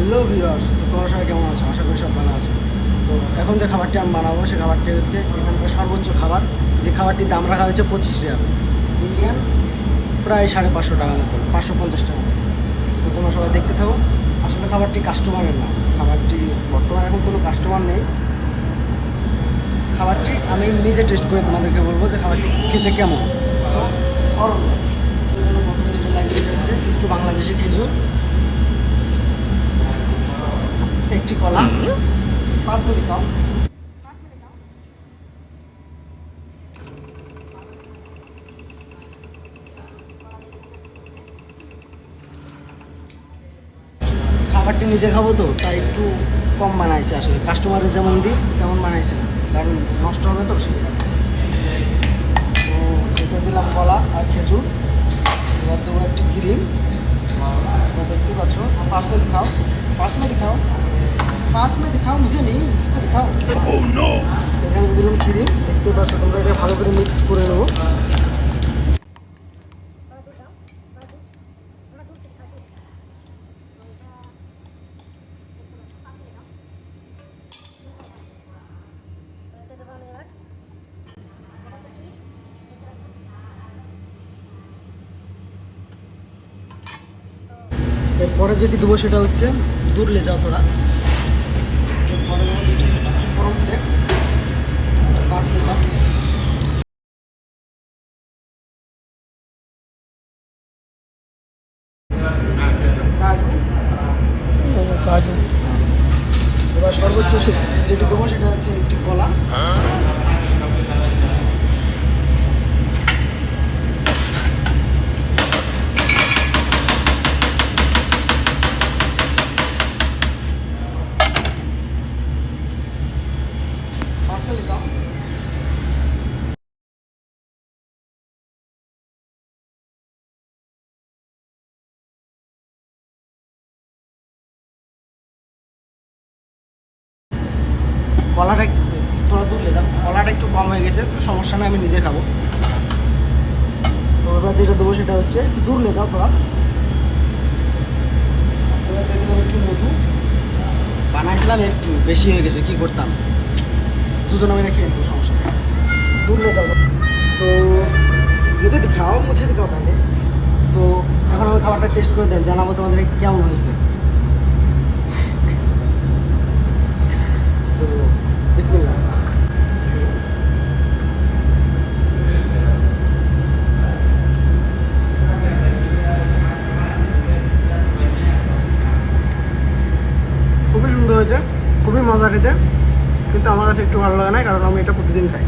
Hello viewers, তো তোমরা সবাই কেমন আছো? আশা করি সব ভালো আছো। তো এখন যে খাবারটি আমি বানাবো সে খাবারটি হচ্ছে এখানকার সর্বোচ্চ খাবার, যে খাবারটির দাম রাখা হয়েছে 25 রিয়াল, ইন্ডিয়ান প্রায় 550 টাকার মতো, 550 টাকা। তো তোমরা সবাই দেখতে থাকো। আসলে খাবারটি কাস্টমারের না, খাবারটি বর্তমানে এখন কোনো কাস্টমার নেই। খাবারটি আমি নিজে টেস্ট করে তোমাদেরকে বলবো যে খাবারটি খেতে কেমন। তো প্রথমে যেটা লাগবে হচ্ছে একটু বাংলাদেশি খেজুর, একটি কলা, 5 মিনিট খাও। খাবারটি নিজে খাবো তো তাই একটু কম বানাইছে, আসলে কাস্টমারে যেমন দিই তেমন বানাইছে না, কারণ নষ্ট হবে তো সেই কারণে। তো এতে দিলাম কলা আর খেজুর, এবার দেবো একটু ক্রিম। তোমরা দেখতে পাচ্ছ, 5 মিনিট খাও, 5 মিনিট খাও, 5 मिनट दिखाओ मुझे नहीं, इसको दिखाओ। এখানে দিলাম ক্রিম, দেখতে পাচ্ছ তোমরা। এটা ভালো করে মিক্স করে নেবো। এরপরে যেটি দেবো সেটা হচ্ছে दूर ले जाओ थोड़ा। এরপরে কর্নফ্লেক্স 5 গ্রাম, কাজু। এবার সর্বোচ্চ যেটি দেবো সেটা হচ্ছে একটি কলা, লিখাও। কলাটা তোরা তুলে দাও, কলাটা একটু কম হয়ে গেছে, সমস্যা নেই, আমি নিজে খাবো। তো এবার যেটা দেবো সেটা হচ্ছে একটু দূর লে যাও থোড়া। এবার দিয়ে দিলাম একটু মধু, বানাইছিলাম একটু বেশি হয়ে গেছে, কি করতাম, দুজন আমি খেয়ে নেবো, সমস্যা নেই। দূর লে যাও। তো মুঝে দিখাও তাহলে। তো এখন আমি খাবারটা টেস্ট করে দেন, জানাবো তোমাদের কেমন হয়েছে। তো বিসমিল্লাহ। খুবই সুন্দর হয়েছে, খুবই মজা খেতে, কিন্তু আমার কাছে একটু ভালো লাগে না, কারণ আমি এটা প্রতিদিন খাই।